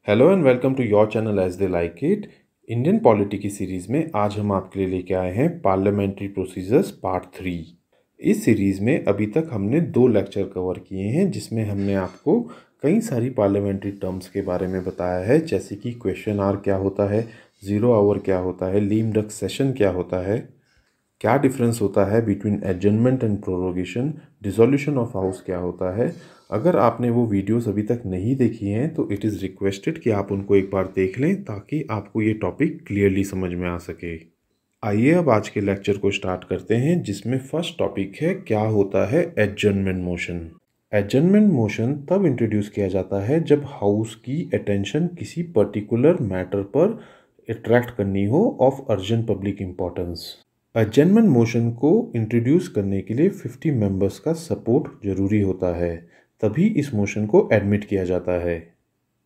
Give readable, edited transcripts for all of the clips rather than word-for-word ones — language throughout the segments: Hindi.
Hello and welcome to your channel as they like it. Indian polity की सीरीज़ में आज हम आपके लिए लेके आए हैं पार्लियामेंट्री प्रोसीजर्स पार्ट 3। इस सीरीज़ में अभी तक हमने 2 लेक्चर कवर किए हैं जिसमें हमने आपको कई सारी पार्लियामेंट्री टर्म्स के बारे में बताया है, जैसे कि क्वेश्चन आवर क्या होता है, ज़ीरो आवर क्या होता है, लीम डक सेशन क्या होता है, क्या डिफरेंस होता है between adjournment and prorogation, dissolution of house क्या होता है। अगर आपने वो वीडियोस अभी तक नहीं देखी हैं तो इट इज़ रिक्वेस्टेड कि आप उनको एक बार देख लें ताकि आपको ये टॉपिक क्लियरली समझ में आ सके। आइए अब आज के लेक्चर को स्टार्ट करते हैं, जिसमें फर्स्ट टॉपिक है क्या होता है एडजर्नमेंट मोशन। एडजर्नमेंट मोशन तब इंट्रोड्यूस किया जाता है जब हाउस की अटेंशन किसी पर्टिकुलर मैटर पर अट्रैक्ट करनी हो of urgent public importance. Adjournment motion को इंट्रोड्यूस करने के लिए 50 मेंबर्स का सपोर्ट जरूरी होता है, तभी इस मोशन को एडमिट किया जाता है।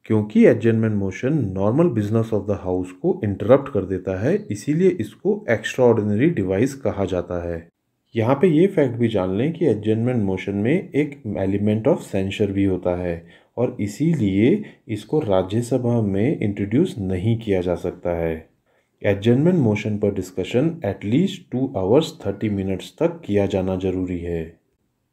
क्योंकि adjournment motion normal business of the house को इंटरप्ट कर देता है, इसीलिए इसको एक्स्ट्रा ऑर्डिनरी डिवाइस कहा जाता है। यहाँ पे ये फैक्ट भी जान लें कि एडजर्नमेंट मोशन में एक एलिमेंट ऑफ सेंसर भी होता है और इसीलिए इसको राज्यसभा में इंट्रोड्यूस नहीं किया जा सकता है। एडजर्नमेंट मोशन पर डिस्कशन एटलीस्ट 2 आवर्स 30 मिनट्स तक किया जाना जरूरी है।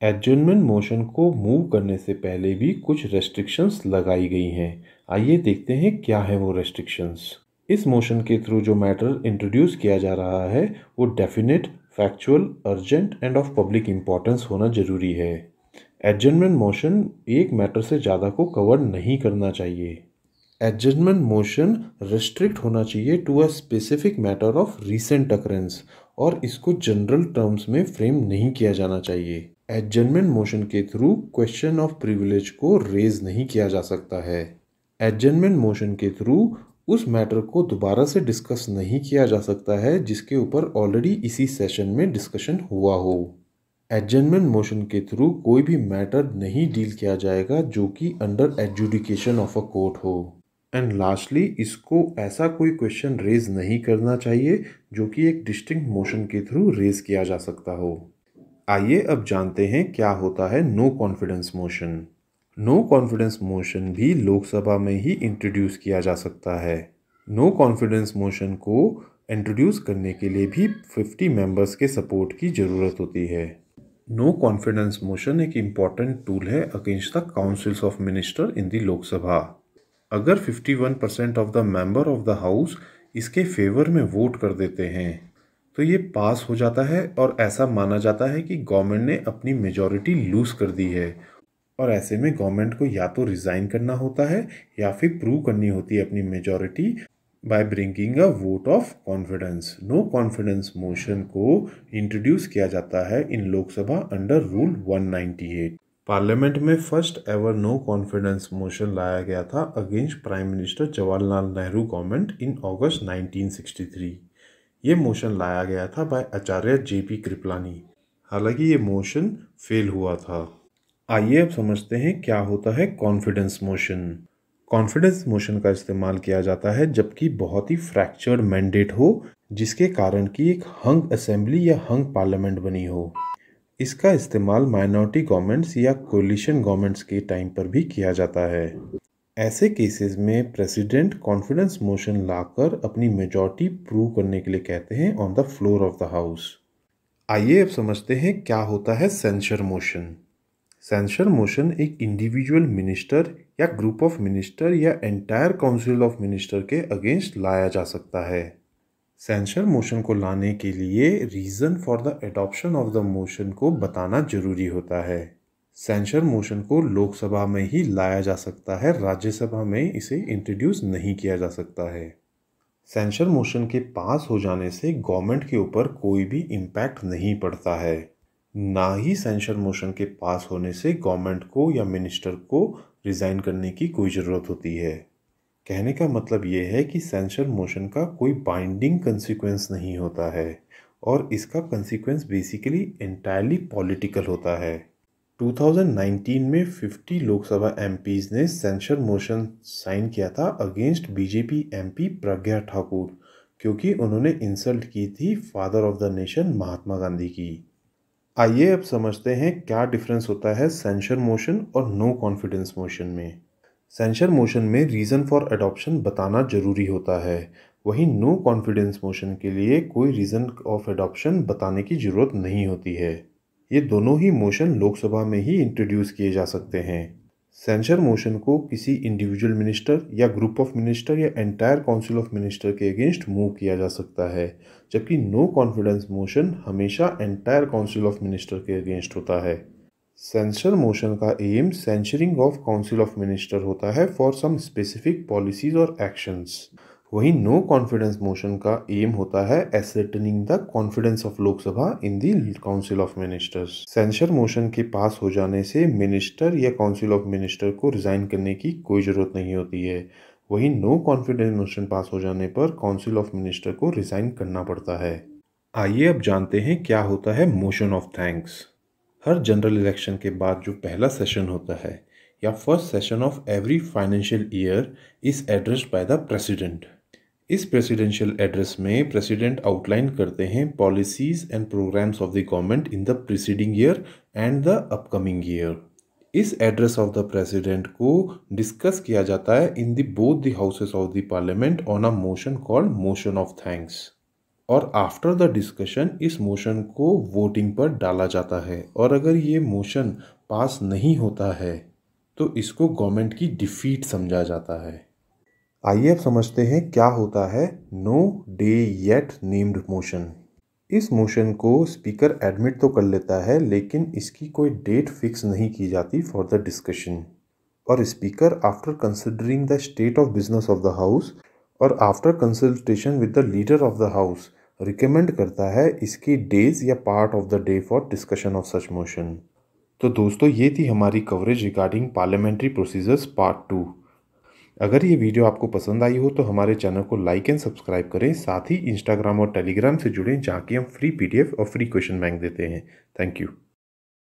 एडजर्नमेंट मोशन को मूव करने से पहले भी कुछ रेस्ट्रिक्शंस लगाई गई हैं। आइए देखते हैं क्या है वो रेस्ट्रिक्शंस। इस मोशन के थ्रू जो मैटर इंट्रोड्यूस किया जा रहा है वो definite, factual, urgent end of public importance होना जरूरी है। एडजर्नमेंट मोशन एक मैटर से ज़्यादा को कवर नहीं करना चाहिए। एडजर्नमेंट मोशन रिस्ट्रिक्ट होना चाहिए to a specific matter of recent occurrence और इसको जनरल टर्म्स में फ्रेम नहीं किया जाना चाहिए। एडजर्नमेंट मोशन के थ्रू क्वेश्चन ऑफ प्रिविलेज को रेज नहीं किया जा सकता है। एडजर्नमेंट मोशन के थ्रू उस मैटर को दोबारा से डिस्कस नहीं किया जा सकता है जिसके ऊपर ऑलरेडी इसी सेशन में डिस्कशन हुआ हो। एडजर्नमेंट मोशन के थ्रू कोई भी मैटर नहीं डील किया जाएगा जो कि under adjudication of a court हो। एंड लास्टली, इसको ऐसा कोई क्वेश्चन रेज नहीं करना चाहिए जो कि एक डिस्टिंक्ट मोशन के थ्रू रेज किया जा सकता हो। आइए अब जानते हैं क्या होता है no confidence motion. No confidence motion भी लोकसभा में ही इंट्रोड्यूस किया जा सकता है। नो कॉन्फिडेंस मोशन को इंट्रोड्यूस करने के लिए भी 50 मेंबर्स के सपोर्ट की ज़रूरत होती है। नो कॉन्फिडेंस मोशन एक इम्पॉर्टेंट टूल है against the councils of minister in the Lok Sabha. अगर 51% of the member of the house इसके फेवर में वोट कर देते हैं तो ये पास हो जाता है और ऐसा माना जाता है कि गवर्नमेंट ने अपनी मेजॉरिटी लूज कर दी है और ऐसे में गवर्नमेंट को या तो रिज़ाइन करना होता है या फिर प्रूव करनी होती है अपनी majority by bringing a vote of confidence. No confidence motion को इंट्रोड्यूस किया जाता है in Lok Sabha under rule 198। Parliament में first ever no confidence motion लाया गया था against prime minister Jawaharlal Nehru government in August 1963। ये मोशन लाया गया था बाय आचार्य जेपी कृपलानी। हालांकि ये मोशन फेल हुआ था। आइए अब समझते हैं क्या होता है कॉन्फिडेंस मोशन। कॉन्फिडेंस मोशन का इस्तेमाल किया जाता है जबकि बहुत ही फ्रैक्चर्ड मैंडेट हो जिसके कारण कि एक हंग असेंबली या हंग पार्लियामेंट बनी हो। इसका इस्तेमाल माइनॉरिटी गवर्नमेंट्स या कोलिशन गवर्नमेंट्स के टाइम पर भी किया जाता है। ऐसे केसेस में प्रेसिडेंट कॉन्फिडेंस मोशन लाकर अपनी मेजॉरिटी प्रूव करने के लिए कहते हैं on the floor of the house. आइए अब समझते हैं क्या होता है सेंसर मोशन। सेंसर मोशन एक इंडिविजुअल मिनिस्टर या ग्रुप ऑफ मिनिस्टर या एंटायर काउंसिल ऑफ मिनिस्टर के अगेंस्ट लाया जा सकता है। सेंसर मोशन को लाने के लिए reason for the adoption of the motion को बताना जरूरी होता है। सेंसर मोशन को लोकसभा में ही लाया जा सकता है, राज्यसभा में इसे इंट्रोड्यूस नहीं किया जा सकता है। सेंसर मोशन के पास हो जाने से गवर्नमेंट के ऊपर कोई भी इम्पैक्ट नहीं पड़ता है। ना ही सेंसर मोशन के पास होने से गवर्नमेंट को या मिनिस्टर को रिज़ाइन करने की कोई ज़रूरत होती है। कहने का मतलब ये है कि सेंसर मोशन का कोई बाइंडिंग कंसिक्वेंस नहीं होता है और इसका कंसिक्वेंस बेसिकली एंटायरली पॉलिटिकल होता है। 2019 में 50 लोकसभा एमपीज ने सेंसर मोशन साइन किया था against BJP MP Pragya Thakur, क्योंकि उन्होंने इंसल्ट की थी father of the nation Mahatma Gandhi की। आइए अब समझते हैं क्या डिफरेंस होता है सेंसर मोशन और नो कॉन्फिडेंस मोशन में। सेंसर मोशन में रीज़न फॉर अडॉप्शन बताना जरूरी होता है, वहीं नो कॉन्फिडेंस मोशन के लिए कोई रीज़न ऑफ अडॉप्शन बताने की ज़रूरत नहीं होती है। ये दोनों ही मोशन लोकसभा में ही इंट्रोड्यूस किए जा सकते हैं। सेंसर मोशन को किसी इंडिविजुअल मिनिस्टर या ग्रुप ऑफ मिनिस्टर या एंटायर काउंसिल ऑफ मिनिस्टर के अगेंस्ट मूव किया जा सकता है, जबकि नो कॉन्फिडेंस मोशन हमेशा एंटायर काउंसिल ऑफ मिनिस्टर के अगेंस्ट होता है। सेंसर मोशन का aim censuring of council of minister होता है फॉर सम स्पेसिफिक पॉलिसीज और एक्शंस। वहीं नो कॉन्फिडेंस मोशन का एम होता है ascertaining the confidence of Lok Sabha in the council of ministers. Censure motion के पास हो जाने से मिनिस्टर या काउंसिल ऑफ मिनिस्टर को रिजाइन करने की कोई ज़रूरत नहीं होती है। वहीं नो कॉन्फिडेंस मोशन पास हो जाने पर काउंसिल ऑफ मिनिस्टर को रिजाइन करना पड़ता है। आइए अब जानते हैं क्या होता है मोशन ऑफ थैंक्स। हर जनरल इलेक्शन के बाद जो पहला सेशन होता है या first session of every financial year is addressed by the president. इस प्रेसिडेंशियल एड्रेस में प्रेसिडेंट आउटलाइन करते हैं policies and programs of the government in the preceding year and the upcoming year. इस एड्रेस ऑफ द प्रेसिडेंट को डिस्कस किया जाता है in the both the houses of the parliament on a motion called motion of thanks. और आफ्टर द डिस्कशन इस मोशन को वोटिंग पर डाला जाता है, और अगर ये मोशन पास नहीं होता है तो इसको गवर्नमेंट की डिफीट समझा जाता है। आइए अब समझते हैं क्या होता है no day yet named motion. इस मोशन को स्पीकर एडमिट तो कर लेता है, लेकिन इसकी कोई डेट फिक्स नहीं की जाती फॉर द डिस्कशन। और speaker after considering the state of business of the house और after consultation with the leader of the house recommend करता है इसकी डेज या part of the day for discussion of such motion. तो दोस्तों, ये थी हमारी coverage regarding parliamentary procedures part 2। अगर ये वीडियो आपको पसंद आई हो तो हमारे चैनल को लाइक एंड सब्सक्राइब करें। साथ ही इंस्टाग्राम और टेलीग्राम से जुड़ें, जहाँ की हम फ्री PDF और फ्री क्वेश्चन बैंक देते हैं। Thank you.